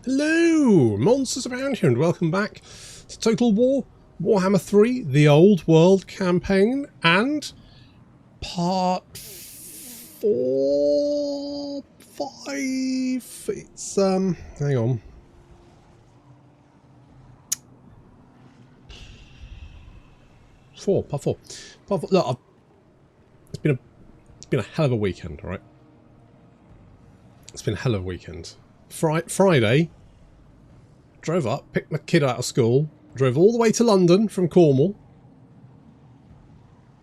Hello, monsters around here, and welcome back to Total War, Warhammer 3, the Old World campaign, and part 4, 5, it's, hang on. Part four. Look, it's been a hell of a weekend, alright? It's been a hell of a weekend. Friday, drove up, picked my kid out of school, drove all the way to London from Cornwall.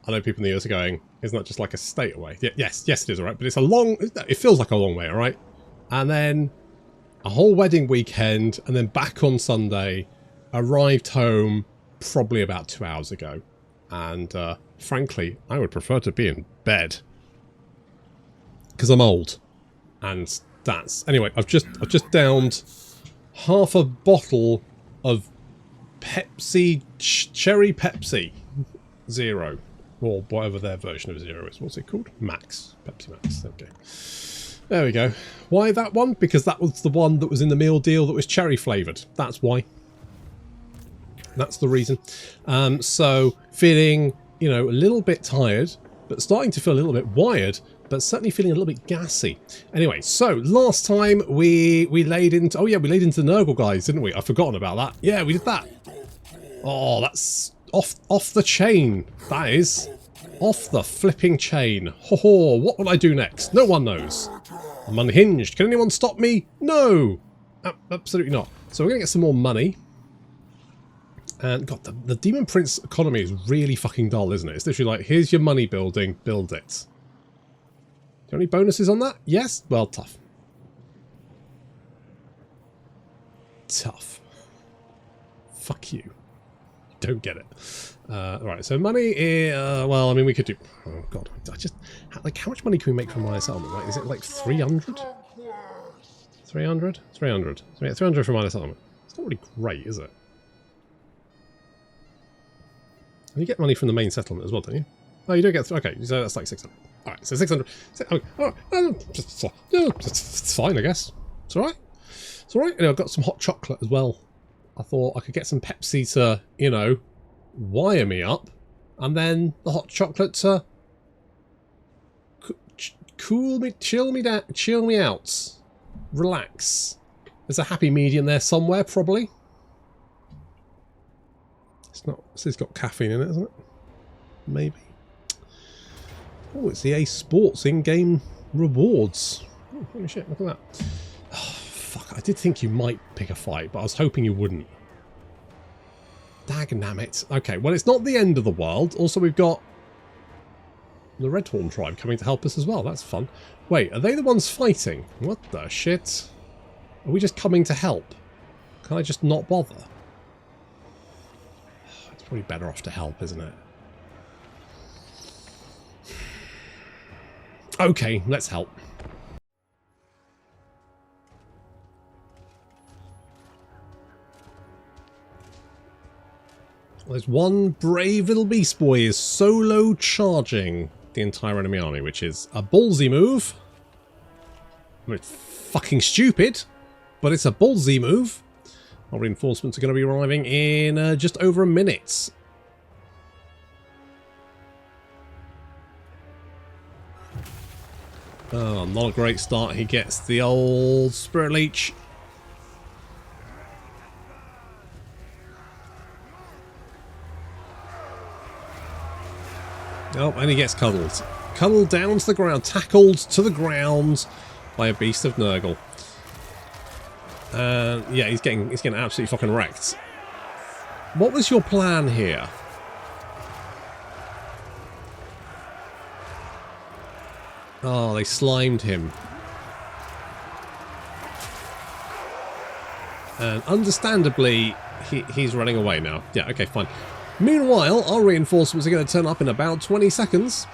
I know people in the US are going, isn't that just like a state away? Yeah, yes it is, alright, but it's a long, it feels like a long way, alright? And then a whole wedding weekend, and then back on Sunday, arrived home probably about 2 hours ago. And frankly, I would prefer to be in bed. Because I'm old. And that's... Anyway, I've just downed half a bottle of Pepsi, Cherry Pepsi Zero. Or whatever their version of Zero is. What's it called? Max. Pepsi Max. Okay. There we go. Why that one? Because that was the one that was in the meal deal that was cherry flavoured. That's why. That's the reason. So feeling, you know, a little bit tired, but starting to feel a little bit wired, but certainly feeling a little bit gassy. Anyway, so last time we laid into, oh yeah, we laid into the Nurgle guys, didn't we? I've forgotten about that. Yeah, we did that. Oh, that's off the chain. That is off the flipping chain. Ho ho, what will I do next? No one knows. I'm unhinged. Can anyone stop me? No, absolutely not. So we're gonna get some more money. And God, the Daemon Prince economy is really fucking dull, isn't it? It's literally like, here's your money building, build it. Do you have any bonuses on that? Yes? Well, tough. Tough. Fuck you. Don't get it. Right, so money is, well, I mean, we could do... Oh, God. I just... Like, how much money can we make from my settlement? Like, is it like 300? 300? 300. So yeah, 300 from my settlement. It's not really great, is it? You get money from the main settlement as well, don't you? Oh, you don't get... Okay, so that's like 600. Alright, so 600... It's fine, I guess. It's alright. It's alright. And I've got some hot chocolate as well. I thought I could get some Pepsi to, you know, wire me up. And then the hot chocolate to... cool me... chill me down... chill me out. Relax. There's a happy medium there somewhere, probably. It's got caffeine in it, isn't it? Maybe. Oh, it's the Ace Sports in-game rewards. Oh, holy shit, look at that. Oh, fuck, I did think you might pick a fight, but I was hoping you wouldn't. Dagnammit. Okay, well, it's not the end of the world. Also, we've got the Redhorn tribe coming to help us as well. That's fun. Wait, are they the ones fighting? What the shit? Are we just coming to help? Can I just not bother? Probably better off to help, isn't it? Okay, let's help. Well, there's one brave little beast boy is solo charging the entire enemy army, which is a ballsy move. I mean, it's fucking stupid, but it's a ballsy move. Our reinforcements are going to be arriving in just over a minute. Oh, not a great start. He gets the old Spirit Leech. Oh, and he gets cuddled. Cuddled down to the ground. Tackled to the ground by a beast of Nurgle. Yeah, he's getting absolutely fucking wrecked. What was your plan here? Oh, they slimed him. And understandably, he's running away now. Yeah, okay, fine. Meanwhile, our reinforcements are going to turn up in about 20 seconds.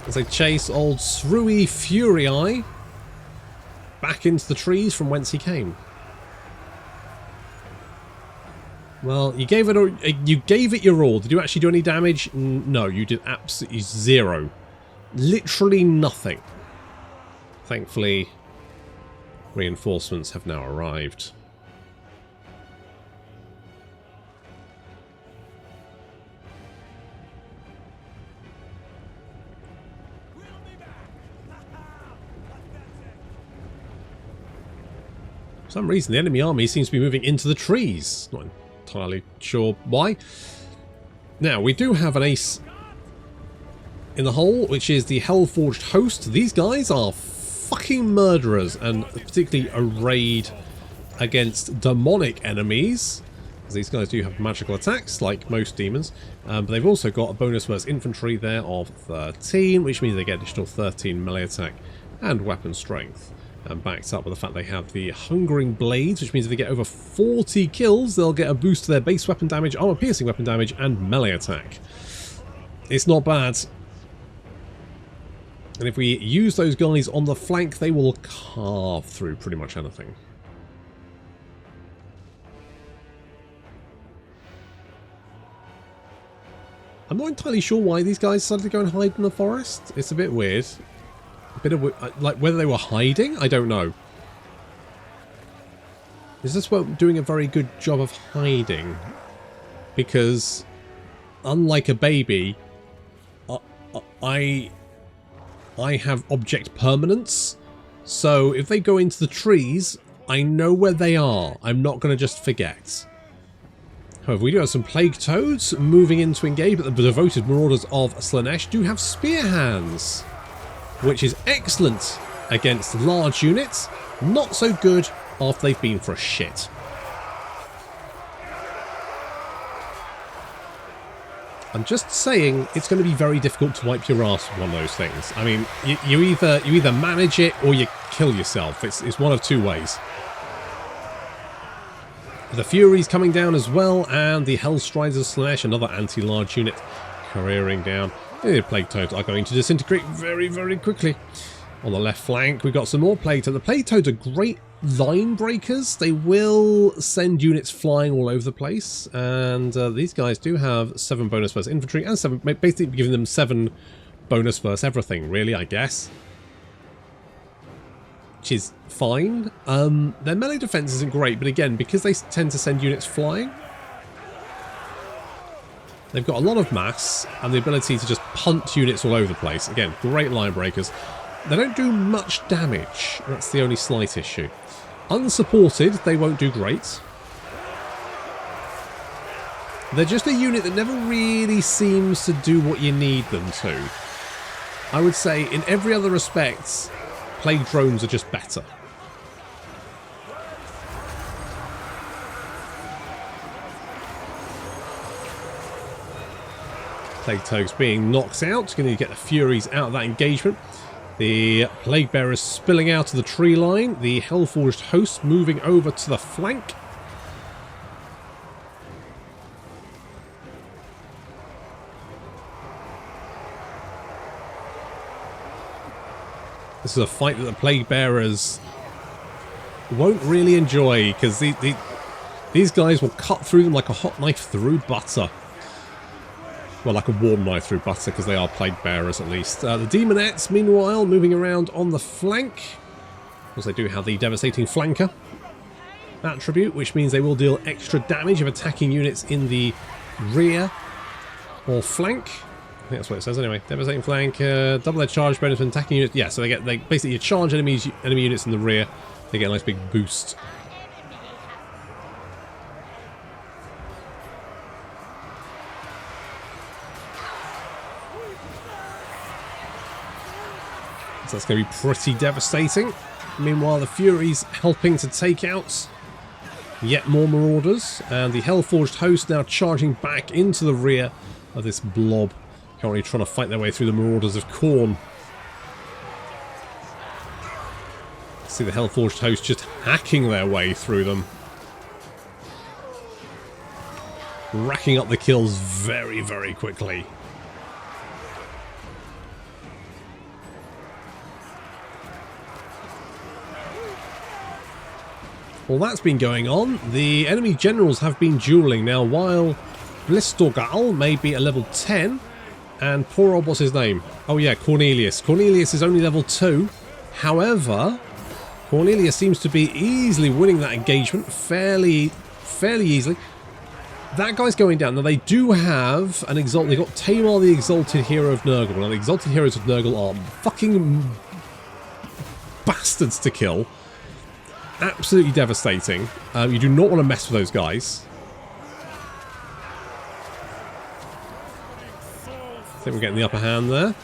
As they chase old Shrewy Furii back into the trees from whence he came. Well, you gave it your all. Did you actually do any damage? No, you did absolutely zero. Literally nothing. Thankfully, Reinforcements have now arrived. For some reason, the enemy army seems to be moving into the trees. Not entirely sure why. Now, we do have an ace in the hole, which is the Hellforged Host. These guys are fucking murderers, and particularly arrayed against demonic enemies. These guys do have magical attacks, like most demons, but they've also got a bonus versus infantry there of 13, which means they get additional 13 melee attack and weapon strength. And backed up with the fact they have the Hungering Blades, which means if they get over 40 kills, they'll get a boost to their base weapon damage, armor piercing weapon damage, and melee attack. It's not bad. And if we use those guys on the flank, they will carve through pretty much anything. I'm not entirely sure why these guys decided to go and hide in the forest. It's a bit weird. A bit of, like, whether they were hiding, I don't know. Is this one doing a very good job of hiding? Because, unlike a baby, I have object permanence. So if they go into the trees, I know where they are. I'm not going to just forget. However, we do have some Plague Toads moving in to engage, but the devoted Marauders of Slaanesh do have Spear Hands, which is excellent against large units, not so good after they've been for a shit. I'm just saying it's going to be very difficult to wipe your ass with one of those things. I mean, you either manage it or you kill yourself. It's one of two ways. The Furies coming down as well, and the Hellstriders of Slaanesh, another anti-large unit, careering down. The Plague Toads are going to disintegrate very, very quickly. On the left flank, we've got some more Plague Toads. The Plague Toads are great line breakers. They will send units flying all over the place, and these guys do have 7 bonus versus infantry, and 7, basically giving them 7 bonus versus everything, really, I guess. Which is fine. Their melee defense isn't great, but again, because they tend to send units flying, they've got a lot of mass and the ability to just punt units all over the place. Again, great line breakers. They don't do much damage. That's the only slight issue. Unsupported, they won't do great. They're just a unit that never really seems to do what you need them to. I would say in every other respect, Plague Drones are just better. Plague Toads being knocked out. Going to get the Furies out of that engagement. The Plague Bearers spilling out of the tree line. The Hellforged Host moving over to the flank. This is a fight that the Plague Bearers won't really enjoy, because these guys will cut through them like a hot knife through butter. Well, like a warm knife through butter, because they are Plague Bearers at least. The Demonettes, meanwhile, moving around on the flank. Of course, they do have the Devastating Flanker attribute, which means they will deal extra damage of attacking units in the rear or flank. I think that's what it says anyway. Devastating Flank, double their charge bonus when attacking units. Yeah, so they basically you charge enemy units in the rear, they get a nice big boost. So that's going to be pretty devastating. Meanwhile, the Furies helping to take out yet more Marauders, and the Hellforged Host now charging back into the rear of this blob, currently trying to fight their way through the Marauders of Khorne. See the Hellforged Host just hacking their way through them, racking up the kills very, very quickly. Well, that's been going on. The enemy generals have been dueling. Now, while Blistorgal may be a level 10, and poor old, what's his name? Oh yeah, Cornelius. Cornelius is only level 2. However, Cornelius seems to be easily winning that engagement, fairly easily. That guy's going down. Now, they do have an Exalt. They've got Tamar, the Exalted Hero of Nurgle. Now, the Exalted Heroes of Nurgle are fucking bastards to kill. Absolutely devastating. You do not want to mess with those guys. I think we're getting the upper hand there.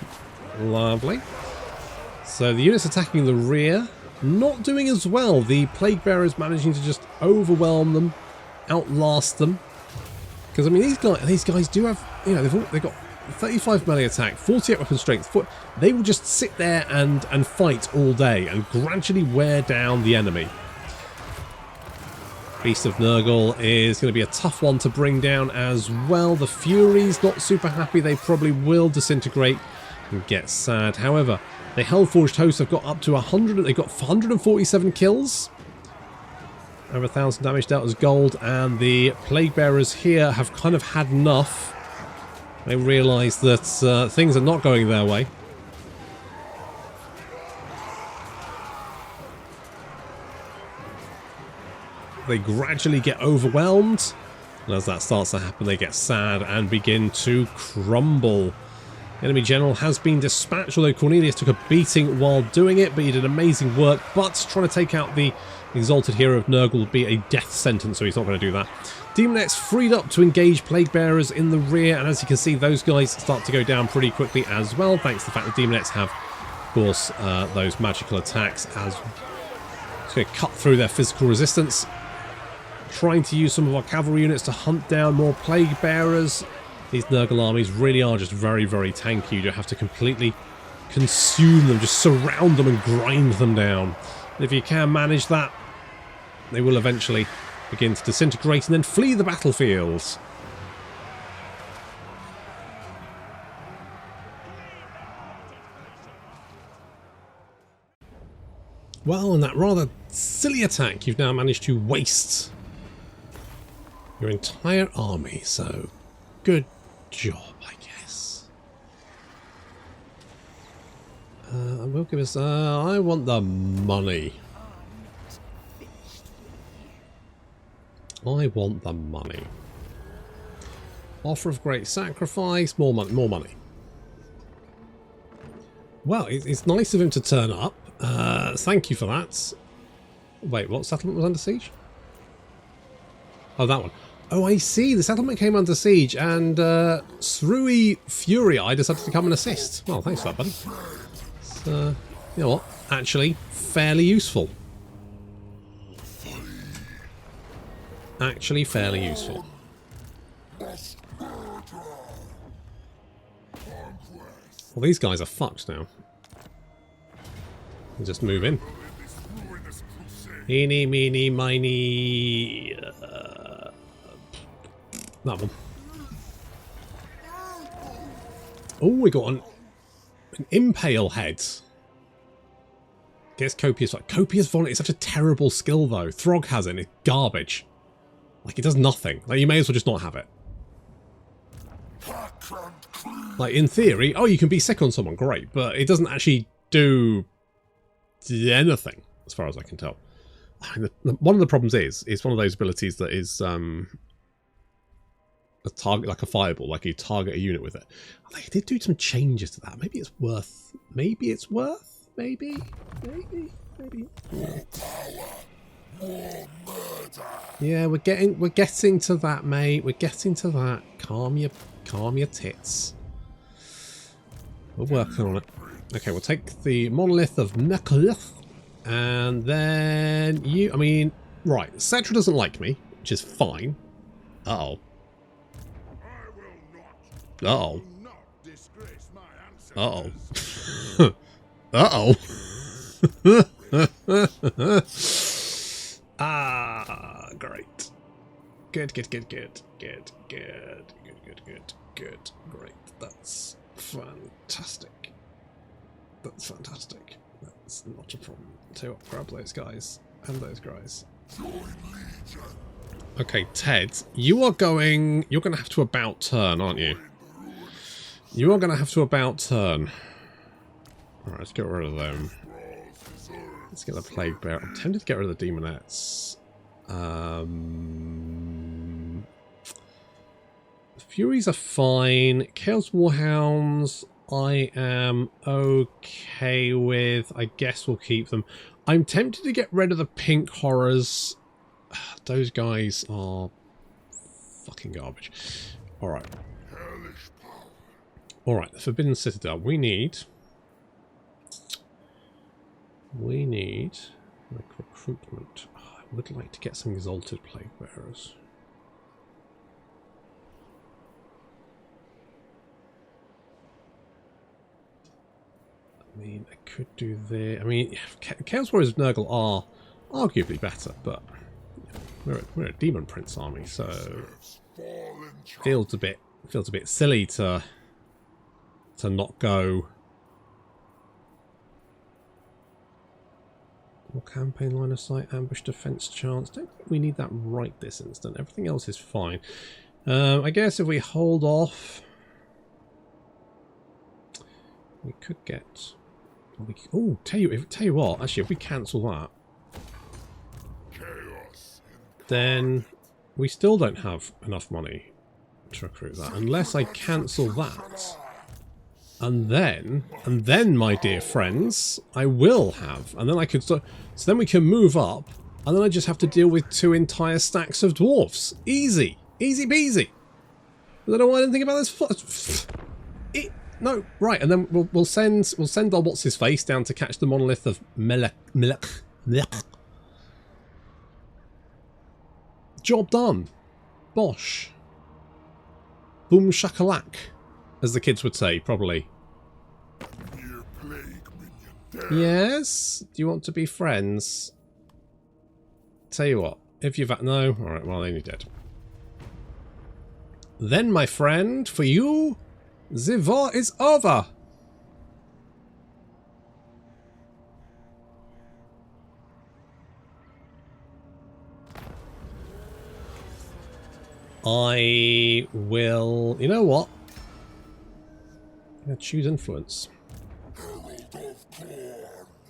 Lovely. So the units attacking the rear, not doing as well. The Plague Bearers managing to just overwhelm them, outlast them. Because I mean, these guys do have, you know, they've got 35 melee attack, 48 weapon strength. They will just sit there and fight all day and gradually wear down the enemy. Beast of Nurgle is going to be a tough one to bring down as well. The Furies not super happy. They probably will disintegrate and get sad. However, the Hellforged hosts have got up to 100. They've got 147 kills. Over 1,000 damage dealt as gold, and the Plague Bearers here have kind of had enough. They realise that things are not going their way. They gradually get overwhelmed, and as that starts to happen, they get sad and begin to crumble. Enemy general has been dispatched, although Cornelius took a beating while doing it, but he did amazing work. But trying to take out the Exalted Hero of Nurgle would be a death sentence, so he's not going to do that. Demonettes freed up to engage Plague Bearers in the rear, and as you can see, those guys start to go down pretty quickly as well, thanks to the fact that Demonettes have, of course, those magical attacks as it's going to cut through their physical resistance. Trying to use some of our cavalry units to hunt down more Plague Bearers. These Nurgle armies really are just very, very tanky. You have to completely consume them, just surround them and grind them down. And if you can manage that, they will eventually begin to disintegrate and then flee the battlefields. Well, in that rather silly attack, you've now managed to waste your entire army, so good job, I guess. Will give us. I want the money. I want the money. Offer of great sacrifice. More money. More money. Well, it's nice of him to turn up. Thank you for that. Wait, what settlement was under siege? Oh, that one. Oh, I see. The settlement came under siege, and Srui Furii decided to come and assist. Well, thanks for that, buddy. It's, you know what? Actually, fairly useful. Actually, fairly useful. Well, these guys are fucked now. We'll just move in. Eeny, meeny, miny. That one. Oh, we got an impale head. Gets copious. Copious vomit is such a terrible skill, though. Throg has it, and it's garbage. Like, it does nothing. Like, you may as well just not have it. Like, in theory, oh, you can be sick on someone, great, but it doesn't actually do anything, as far as I can tell. One of the problems is, it's one of those abilities that is, a target like a fireball, like you target a unit with it. They did do some changes to that. Maybe it's worth. Maybe it's worth. Maybe. More power, more murder. Yeah, we're getting to that, mate. We're getting to that. Calm your tits. We're working on it. Okay, we'll take the monolith of Nekalith, and then you. I mean, right. Cetra doesn't like me, which is fine. Uh-oh. Uh-oh. Uh-oh. Uh-oh. Ah, great. Good. Great. That's fantastic. That's fantastic. That's not a problem. Tell you what, grab those guys and those guys. Okay, Ted, you're going to have to about turn, aren't you? You are going to have to about turn. Alright, let's get rid of them. Let's get the Plague Bear. I'm tempted to get rid of the Demonettes. Furies are fine. Chaos Warhounds I am okay with. I guess we'll keep them. I'm tempted to get rid of the Pink Horrors. Those guys are fucking garbage. Alright. Alright, the Forbidden Citadel. We need like recruitment. Oh, I would like to get some Exalted Plague Bearers. I mean, I could do the. I mean, Chaos Warriors of Nurgle are arguably better, but we're a Daemon Prince army, so feels a bit silly to not go. More campaign line of sight, ambush defense chance. Don't think we need that right this instant. Everything else is fine. I guess if we hold off, we could get. Oh, tell you what. Actually, if we cancel that, then we still don't have enough money to recruit that unless I cancel that. And then, my dear friends, I will have, and then I could, so then we can move up, and then I just have to deal with 2 entire stacks of dwarfs. Easy, easy peasy. I don't know why I didn't think about this. No, right, and then we'll send our what's his face down to catch the monolith of Melech. Job done. Bosh. Boom shakalak, as the kids would say, probably. Yes? Do you want to be friends? Tell you what, if you've... No? Alright, well, then you're dead. Then, my friend, for you, the war is over. I will... You know what? I'm going to choose influence.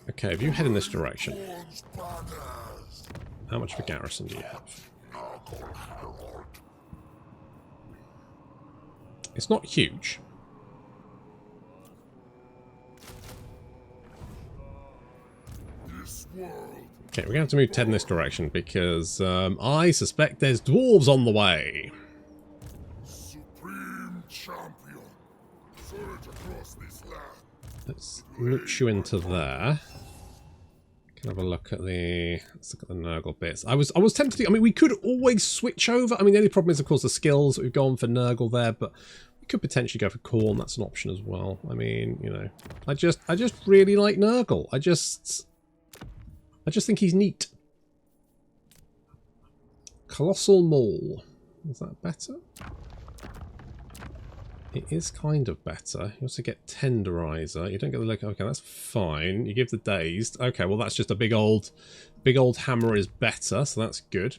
Okay, if you head in this direction, how much of a garrison do you have? It's not huge. Okay, we're going to have to move Ted in this direction because I suspect there's dwarves on the way. Supreme champion, surge across this land. Let's mooch you into there. Can have a look at the. Let's look at the Nurgle bits. I was tempted to. I mean, we could always switch over. I mean, the only problem is, of course, the skills. We've gone for Nurgle there, but we could potentially go for Khorne. That's an option as well. I mean, you know, I just really like Nurgle. I just think he's neat. Colossal Maul. Is that better? It is kind of better. You also get Tenderizer. You don't get the look. Okay, that's fine. You give the Dazed. Okay, well that's just a big old hammer is better, so that's good.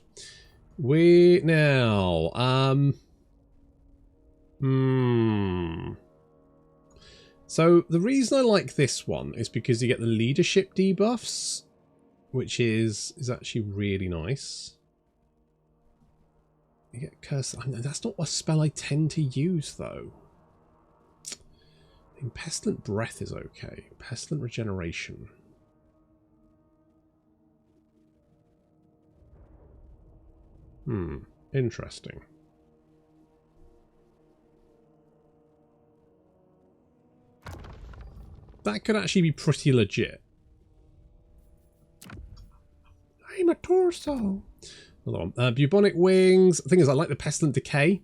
We now So the reason I like this one is because you get the leadership debuffs, which is actually really nice. You get Curse. I know that's not a spell I tend to use though. I mean, Pestilent Breath is okay. Pestilent Regeneration. Interesting. That could actually be pretty legit. I'm a torso. Hold on. Bubonic Wings. The thing is, I like the Pestilent Decay.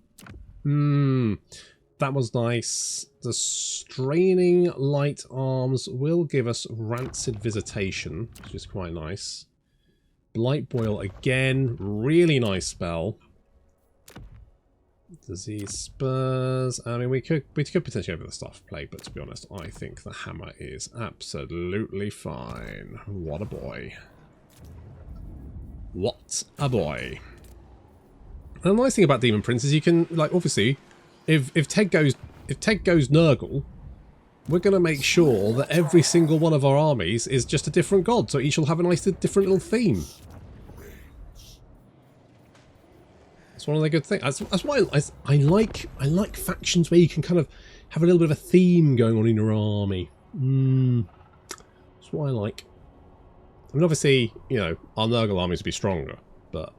That was nice. The Straining Light Arms will give us Rancid Visitation, which is quite nice. Blight Boil again. Really nice spell. Disease Spurs. I mean, we could potentially go for the Staff of Plague, but to be honest, I think the hammer is absolutely fine. What a boy. What a boy. And the nice thing about Daemon Prince is you can, like, obviously, if Ted goes Nurgle, we're going to make sure that every single one of our armies is just a different god, so each will have a nice different little theme. That's one of the good things. That's why I like factions where you can kind of have a little bit of a theme going on in your army. That's what I like. I mean, obviously, you know, our Nurgle armies would be stronger, but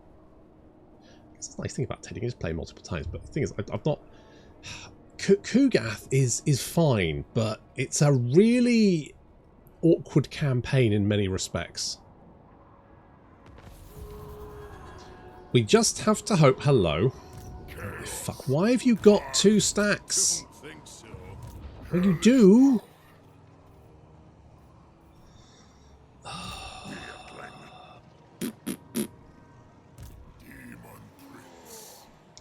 it's a nice thing about Ted. You can just play multiple times. But the thing is, I've not. Kugath is fine, but it's a really awkward campaign in many respects. We just have to hope. Hello. Oh, fuck, why have you got 2 stacks? Well, you do.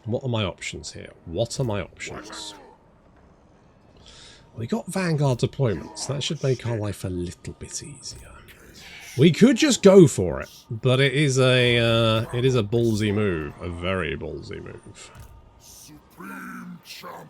What are my options here? What are my options? We got Vanguard deployments. That should make our life a little bit easier. We could just go for it, but it is a ballsy move, a very ballsy move. Supreme champion.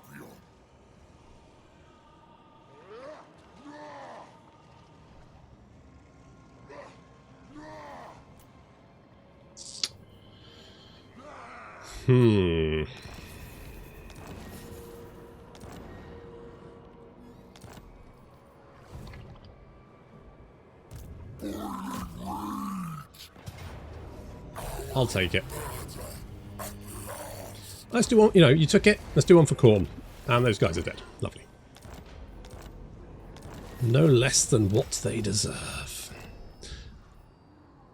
I'll take it. Let's do one. You know, you took it. Let's do one for Khorne. And those guys are dead. Lovely. No less than what they deserve.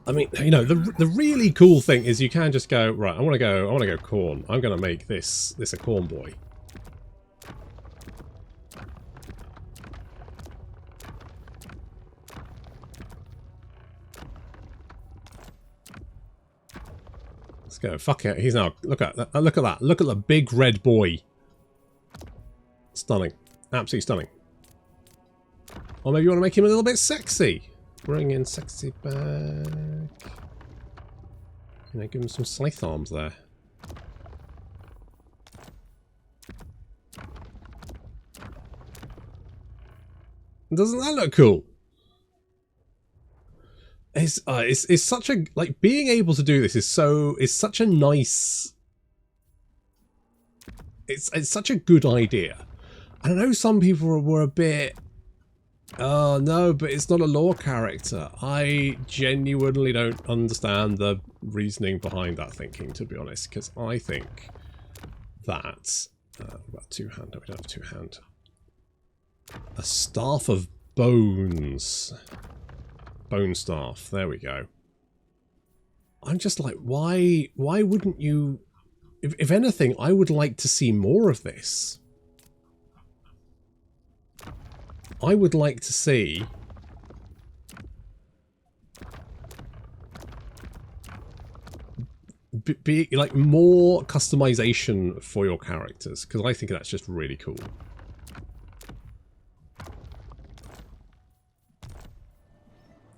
I mean, you know, the really cool thing is you can just go, right, I want to go Khorne. I'm going to make this a Khorne boy. Let's go. Fuck it. He's now, look at that. Look at that. Look at the big red boy. Stunning. Absolutely stunning. Or maybe you want to make him a little bit sexy. Bring in sexy back. You know, give him some scythe arms there. Doesn't that look cool? It's such a, like, being able to do this is such a nice. It's such a good idea. I know some people were a bit. Oh no, but it's not a lore character. I genuinely don't understand the reasoning behind that thinking, to be honest, because I think that we've got 2-hand. No, we don't have 2-hand. A staff of bones. Bone staff. There we go. I'm just like, why wouldn't you? If anything, I would like to see more of this. I would like to see be like more customization for your characters, because I think that's just really cool.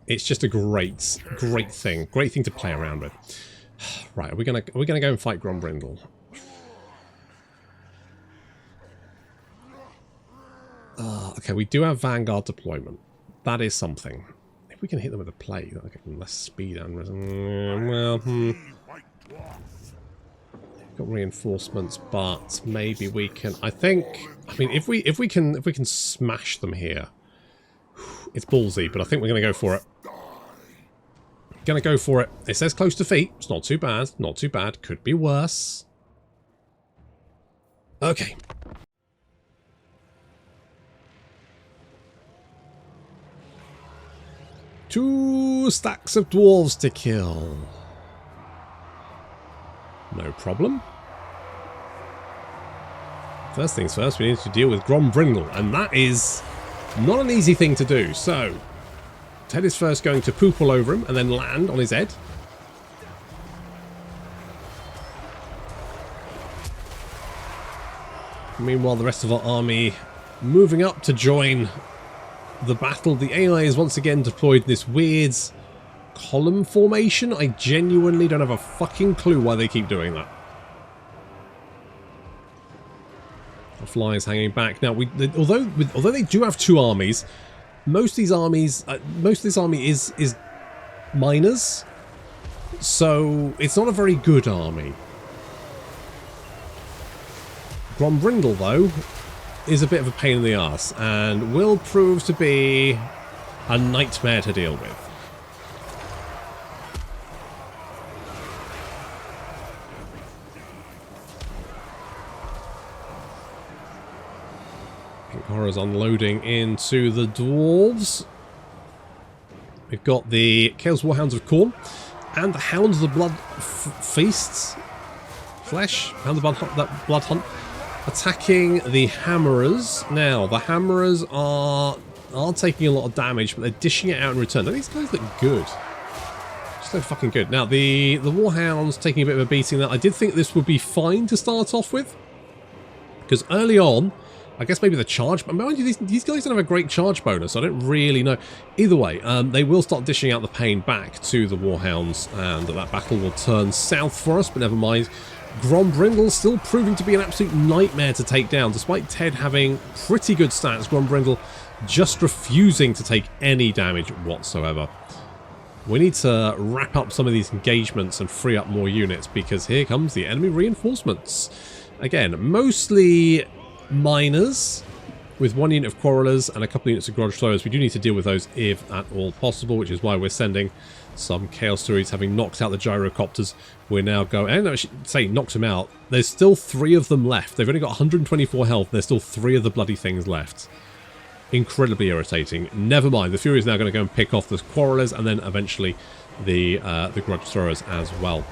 It's just a great thing to play around with. Right, are we gonna go and fight Grombrindle? Okay, we do have Vanguard deployment. That is something. If we can hit them with a plague, that'll give them less speed and well, got reinforcements, but maybe we can. I mean, if we can smash them here, it's ballsy. But I think we're gonna go for it. Gonna go for it. It says close to feet. It's not too bad. Not too bad. Could be worse. Okay. Two stacks of dwarves to kill. No problem. First things first, we need to deal with Grombrindle, and that is not an easy thing to do. So, Ted is first going to poop all over him and then land on his head. Meanwhile, the rest of our army moving up to join the battle. The AI is once again deployed in this weird column formation. I genuinely don't have a fucking clue why they keep doing that. flies hanging back. Now, although they do have 2 armies, most of this army is miners, so it's not a very good army. Grombrindle, though, is a bit of a pain in the ass and will prove to be a nightmare to deal with. Pink Horror's unloading into the dwarves. We've got the Chaos Warhounds of Khorne and the Hounds of the Blood Feasts. Hounds of the Blood Hunt. Attacking the Hammerers. Now, the Hammerers are taking a lot of damage, but they're dishing it out in return. Now, these guys look good. Just so fucking good. Now, the Warhounds taking a bit of a beating. Now, I did think this would be fine to start off with, because early on, I guess maybe the charge, but mind you, these guys don't have a great charge bonus. I don't really know. Either way, they will start dishing out the pain back to the Warhounds, and that battle will turn south for us, but never mind. Grombrindle still proving to be an absolute nightmare to take down, despite Ted having pretty good stats. Grombrindle just refusing to take any damage whatsoever. We need to wrap up some of these engagements and free up more units, because here comes the enemy reinforcements. Again, mostly miners, with 1 unit of Quarrelers and a couple of units of Godsleyers. We do need to deal with those if at all possible, which is why we're sending some Chaos Stories. Having knocked out the Gyrocopters, we're now going... And I should say knocked them out. There's still 3 of them left. They've only got 124 health. There's still 3 of the bloody things left. Incredibly irritating. Never mind. The Fury is now going to go and pick off the Quarrelers and then eventually the Grudge Throwers as well.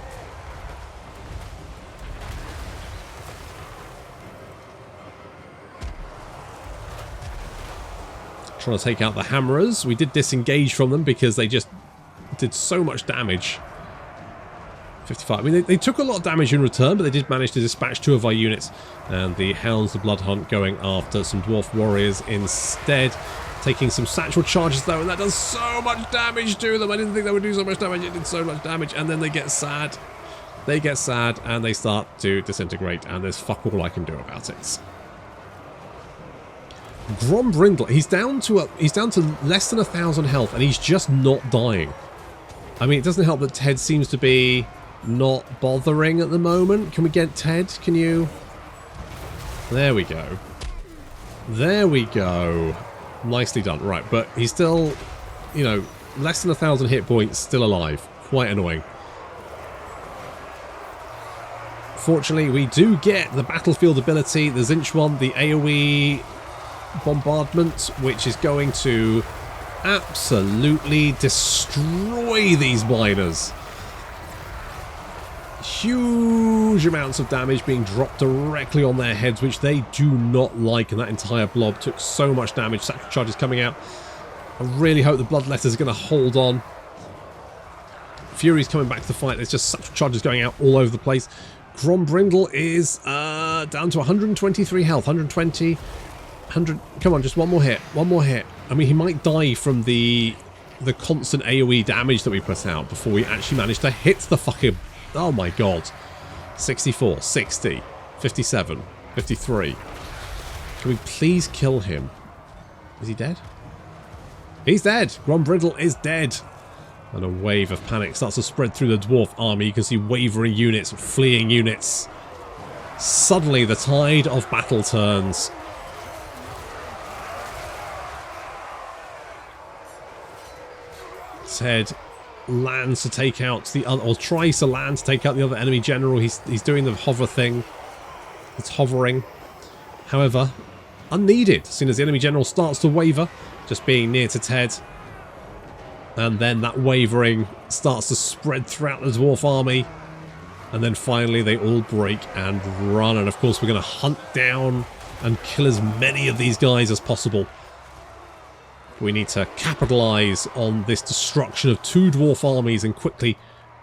Trying to take out the Hammerers. We did disengage from them because they just did so much damage. 55. I mean, they took a lot of damage in return, but they did manage to dispatch 2 of our units. And the Hounds, the Blood Hunt, going after some Dwarf Warriors instead. Taking some satchel charges, though, and that does so much damage to them. I didn't think that would do so much damage. It did so much damage, and then they get sad. They get sad, and they start to disintegrate, and there's fuck all I can do about it. Grombrindle, he's down to less than 1,000 health, and he's just not dying. I mean, it doesn't help that Ted seems to be not bothering at the moment. Can we get Ted? Can you? There we go. There we go. Nicely done. Right, but he's still, you know, less than 1,000 hit points, still alive. Quite annoying. Fortunately, we do get the battlefield ability, the Zinch one, the AoE bombardment, which is going to absolutely destroy these miners. Huge amounts of damage being dropped directly on their heads, which they do not like, and that entire blob took so much damage. Satchel charges coming out. I really hope the Bloodletters are going to hold on. Fury's coming back to the fight. There's just satchel charges going out all over the place. Grombrindle is down to 123 health. 120. 100. Come on, just one more hit. One more hit. I mean, he might die from the constant AoE damage that we put out before we actually manage to hit the fucking... Oh my god. 64, 60, 57, 53. Can we please kill him? Is he dead? He's dead! Grombrindle is dead! And a wave of panic starts to spread through the dwarf army. You can see wavering units, fleeing units. Suddenly the tide of battle turns. Ted lands to take out the other, or tries to land to take out the other enemy general. He's doing the hover thing. It's hovering. However, unneeded, as soon as the enemy general starts to waver, just being near to Ted. And then that wavering starts to spread throughout the dwarf army. And then finally they all break and run. And of course we're going to hunt down and kill as many of these guys as possible. We need to capitalise on this destruction of 2 dwarf armies and quickly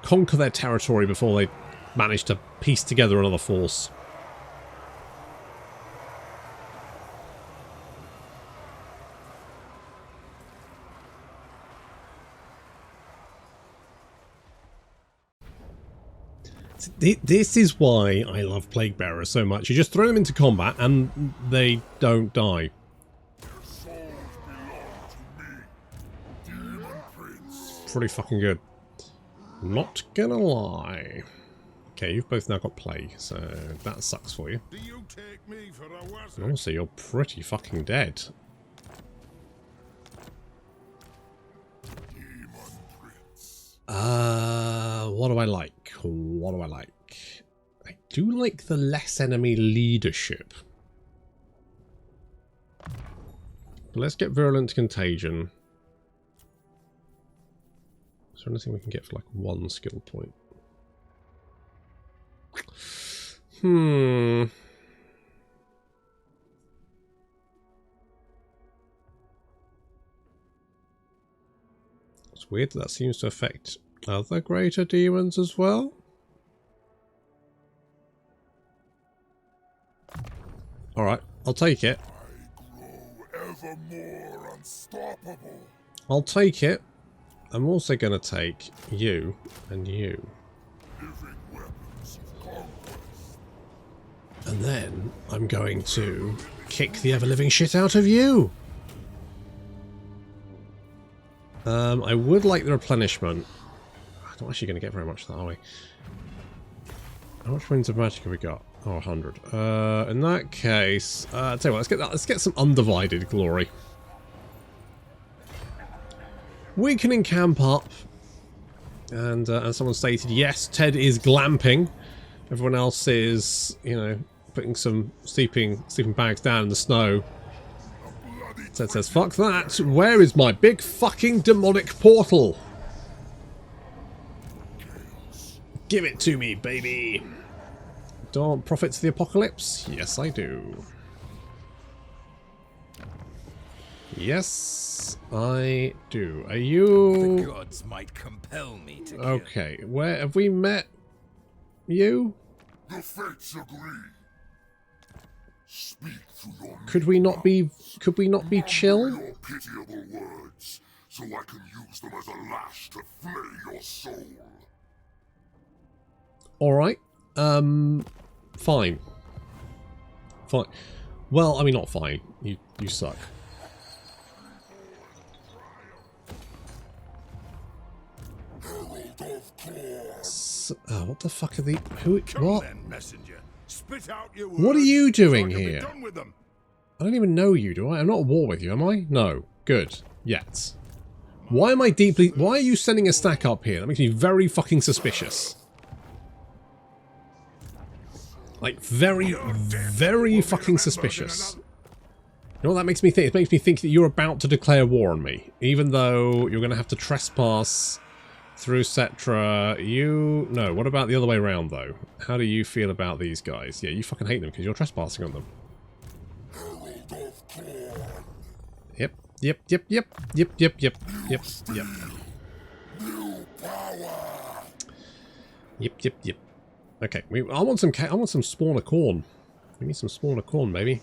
conquer their territory before they manage to piece together another force. This is why I love Plague Bearers so much. You just throw them into combat and they don't die. Their souls belong to me, Daemon Prince. Pretty fucking good. Not gonna lie. Okay, you've both now got plague, so that sucks for you. Do you take me for a wizard? And also, you're pretty fucking dead. Daemon Prince. What do I like? What do I like? I do like the less enemy leadership. Let's get Virulent Contagion. Is there anything we can get for like 1 skill point? It's weird that seems to affect other greater demons as well. Alright, I'll take it. I grow ever more unstoppable. I'll take it. I'm also going to take you and you. Living weapons of conquest. And then I'm going to kick the ever-living shit out of you. I would like the replenishment. I'm not actually going to get very much of that, are we? How much Winds of Magic have we got? Oh, 100. In that case, tell you what, let's get some undivided glory. We can encamp up, and as someone stated, yes, Ted is glamping. Everyone else is, you know, putting some sleeping bags down in the snow. Ted says, "Fuck that! Where is my big fucking demonic portal? Give it to me, baby!" Do I want Prophets of the Apocalypse? Yes, I do. Yes, I do. Are you... The gods might compel me to Okay, where have we met you? The fates agree. Speak through your Could we not be chill? your pitiable words, so I can use them as a lash to flay your soul. Alright. Fine. Fine. Well, I mean, not fine. You suck. Herald of Thor. What the fuck are the... Who... What? Then, messenger. Spit out your What are words you doing so I can be here? done with them. I don't even know you, do I? I'm not at war with you, am I? No. Good. Yet. Why am I deeply... Why are you sending a stack up here? That makes me very fucking suspicious. Like, very, very fucking suspicious. You know what that makes me think? It makes me think that you're about to declare war on me. Even though you're going to have to trespass through Cetra. No, what about the other way around, though? How do you feel about these guys? Yeah, you fucking hate them because you're trespassing on them. Herald of Thor. Yep. Yep. New power. Yep. Okay, I want some spawner corn. We need some spawner corn, baby.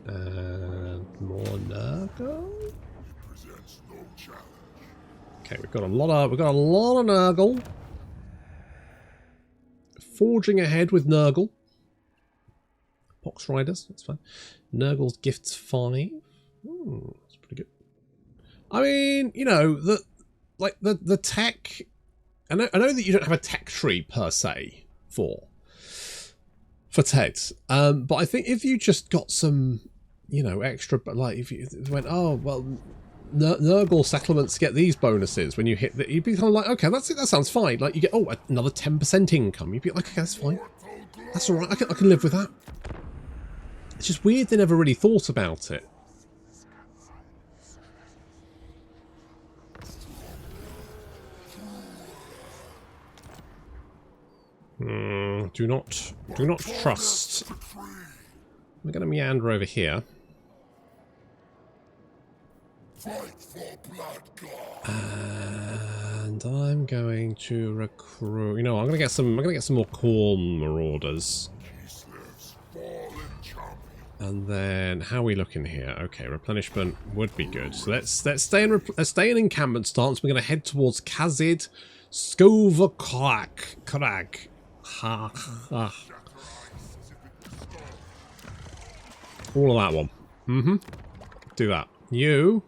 And more Nurgle. Presents no challenge. Okay, we've got a lot of Nurgle. Forging ahead with Nurgle. Pox Riders, that's fine. Nurgle's gifts 5. That's pretty good. I mean, you know, the tech. I know that you don't have a tech tree per se for Ted, but I think if you just got some, you know, extra, like if you went, oh well, Nurgle settlements get these bonuses when you hit that, you'd be kind of like, okay, that's it, that sounds fine. Like you get another 10% income. You'd be like, okay, that's fine, that's all right. I can live with that. It's just weird they never really thought about it. Do not trust. We're going to meander over here. And I'm going to recruit. You know, I'm going to get some more corn marauders. And then, how are we looking here? Okay, replenishment would be good. So let's stay in encampment stance. We're going to head towards Kazid Skovakrak. Ha, ha. All of that one. Mm-hmm. Do that. You.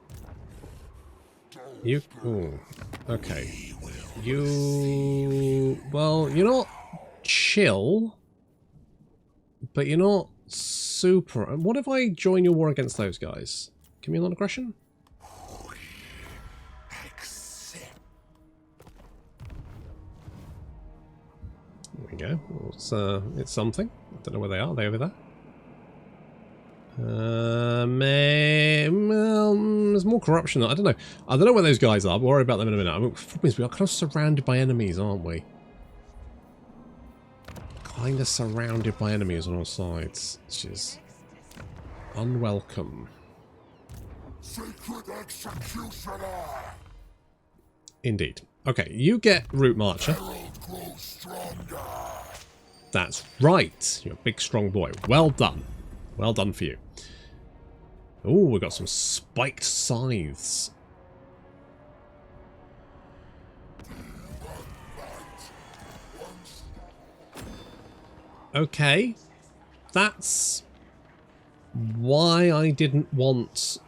Ooh. Okay. You. Well, you're not chill, but you're not super. What if I join your war against those guys? Give me a non-aggression. There we go. It's something. I don't know where they are. Are they over there? There's more corruption. I don't know. I don't know where those guys are. I'll worry about them in a minute. I mean, the problem is we are kind of surrounded by enemies, aren't we? Kind of surrounded by enemies on all sides, which is unwelcome. Sacred executioner! Indeed. Okay, you get Root Marcher. Herald grows stronger! That's right. You're a big, strong boy. Well done. Well done for you. Oh, we've got some spiked scythes. Okay. That's why I didn't want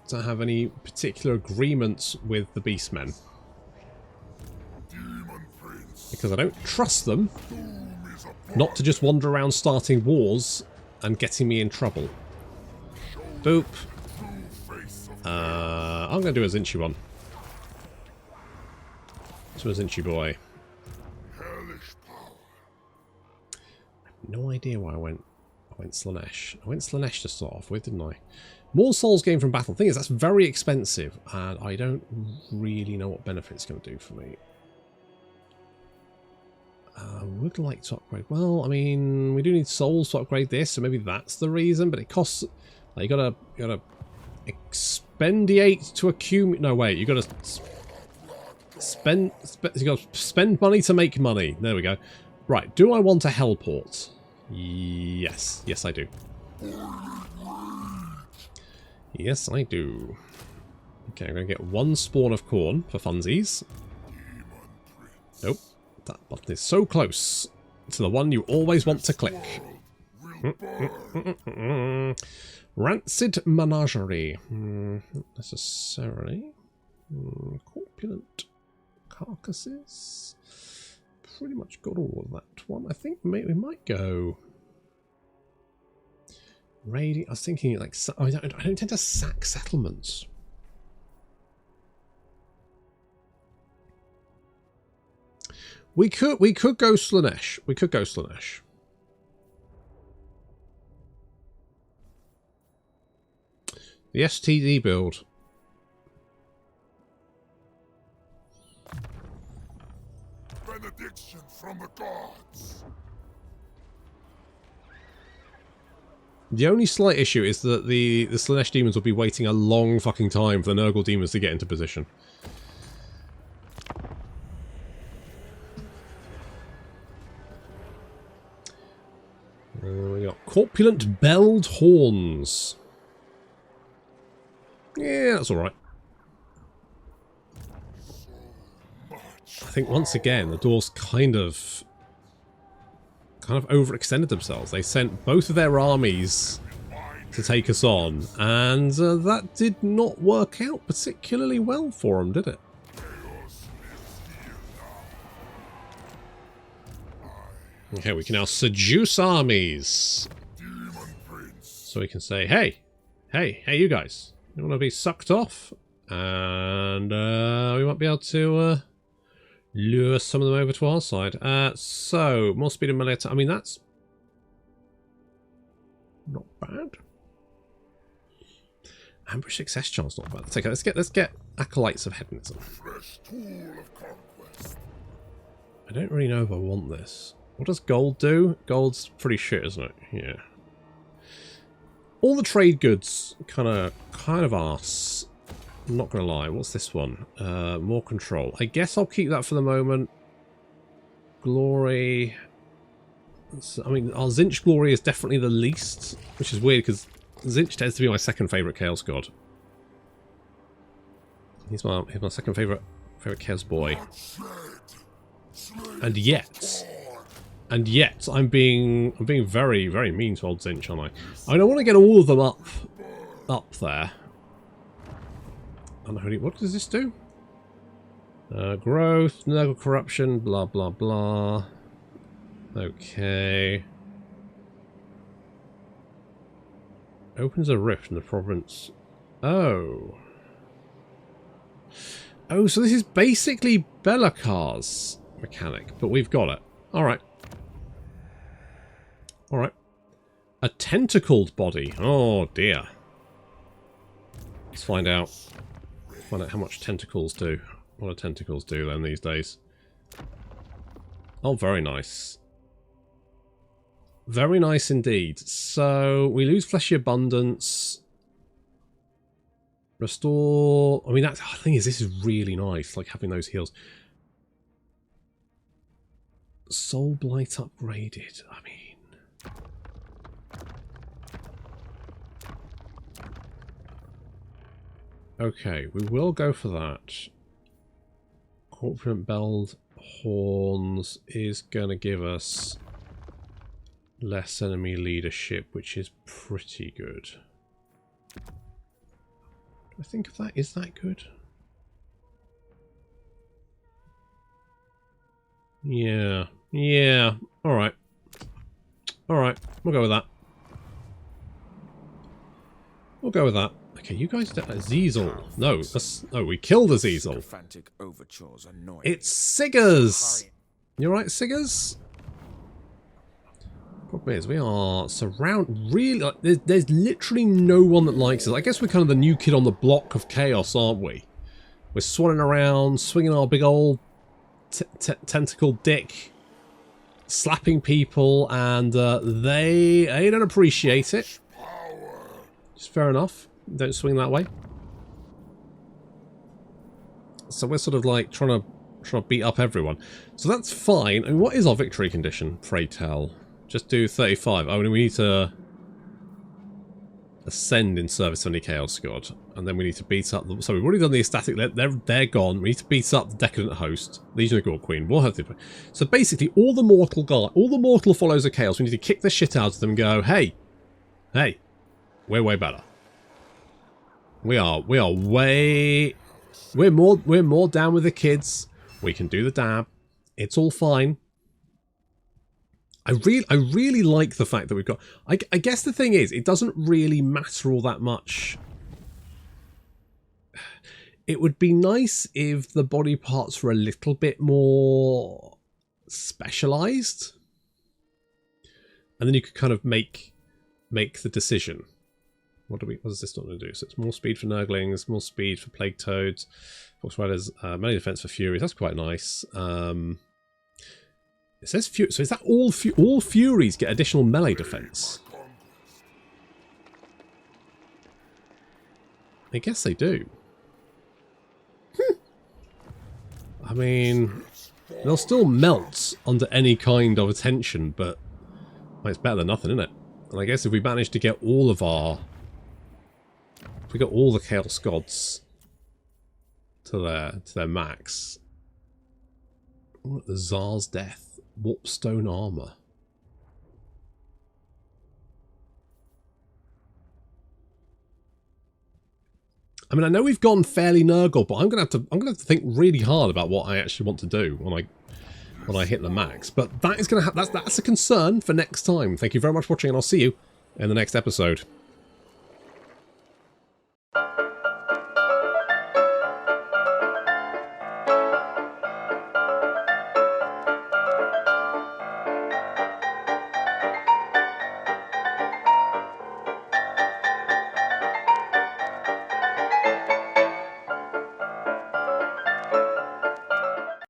to have any particular agreements with the Beastmen. Daemon Prince, Because I don't trust them doom is upon not to just wander around starting wars and getting me in trouble. Boop. true face of I'm going to do a Zinchi one. To a Zinchi boy. hellish power. No idea why I went Slanesh. I went Slanesh to start off with, didn't I? More souls gained from battle. Thing is, that's very expensive, and I don't really know what benefit it's going to do for me. I would like to upgrade. Well, I mean, we do need souls to upgrade this, so maybe that's the reason. But it costs. Like, you gotta expendiate to accumulate. No, wait. You gotta spend. You gotta spend money to make money. There we go. Right. Do I want a Hellport? Yes. Yes, I do. Yes, I do. Okay, I'm going to get one spawn of corn for funsies. Nope. That button is so close to the one you always want to click. Rancid Menagerie. Not necessarily. Corpulent carcasses. Pretty much got all of that one. I think maybe we might go... Raiding. I was thinking like I don't tend to sack settlements. We could go Slanesh. We could go Slanesh. The STD build. Benediction from the gods. The only slight issue is that the Slanesh demons will be waiting a long fucking time for the Nurgle demons to get into position. We got corpulent belled horns. Yeah, that's alright. I think once again the dwarves kind of overextended themselves. They sent both of their armies to take us on, and that did not work out particularly well for them, did it? Okay, we can now seduce armies. So we can say, hey, you guys, you want to be sucked off? And we might be able to lure some of them over to our side. So, more speed and melee attack. I mean, that's not bad. Ambush success chance, not bad. Let's take it. Let's get Acolytes of Hedonism. I don't really know if I want this. What does gold do? Gold's pretty shit, isn't it? Yeah. All the trade goods kind of arse. I'm not gonna lie. What's this one? More control. I guess I'll keep that for the moment. Glory. I mean, our Zinch glory is definitely the least, which is weird because Zinch tends to be my second favourite Chaos God. He's my second favourite Chaos boy. And yet, And yet, I'm being very, very mean to old Zinch, aren't I? I mean, I want to get all of them up there. Unholy, what does this do? Growth, Nurgle corruption, blah, blah, blah. Okay. Opens a rift in the province. Oh. Oh, so this is basically Bellacar's mechanic, but we've got it. Alright. Alright. A tentacled body. Oh, dear. Let's find out. Find out how much tentacles do. What do tentacles do then these days? Oh, very nice. Very nice indeed. So, we lose fleshy abundance. Restore... I mean, that's, the thing is, this is really nice, like having those heals. Soul Blight upgraded. I mean... Okay, we will go for that. Corpulent Belled Horns is going to give us less enemy leadership, which is pretty good. I think of that, is that good? Yeah, alright. Alright, we'll go with that. We'll go with that. Okay, you guys don't... Ziesel. No, that's... Oh, we killed a Ziesel. It's Siggers! You alright, Siggers? Problem is, we are surrounded... Really... Like, there's literally no one that likes us. I guess we're kind of the new kid on the block of chaos, aren't we? We're swanning around, swinging our big old tentacle dick, slapping people, and they don't appreciate it. It's fair enough. Don't swing that way. So we're sort of like trying to beat up everyone. So that's fine. I mean, what is our victory condition, pray tell? Just do 35. Oh, and we need to ascend in service to any Chaos God. And then we need to beat up the... So we've already done the ecstatic... They're gone. We need to beat up the Decadent Host. Legion of the God Queen. We'll have to... So basically, all the mortal follows of Chaos, we need to kick the shit out of them and go, hey, we're way better. We are way... We're more down with the kids. We can do the dab. It's all fine. I really like the fact that we've got... I guess the thing is, it doesn't really matter all that much. It would be nice if the body parts were a little bit more specialized. And then you could kind of make the decision. What is this not going to do? So it's more speed for Nurglings, more speed for Plague Toads, Fox Riders, melee defense for Furies. That's quite nice. It says Fury. So is that all Furies get additional melee defense? I guess they do. I mean, they'll still melt under any kind of attention, but well, it's better than nothing, isn't it? And I guess if we manage to get all of our... If we got all the Chaos Gods to their max... Oh, the Tsar's Death. Warpstone armor. I mean, I know we've gone fairly Nurgle, but I'm gonna have to think really hard about what I actually want to do when I hit the max. But that is gonna that's a concern for next time. Thank you very much for watching, and I'll see you in the next episode.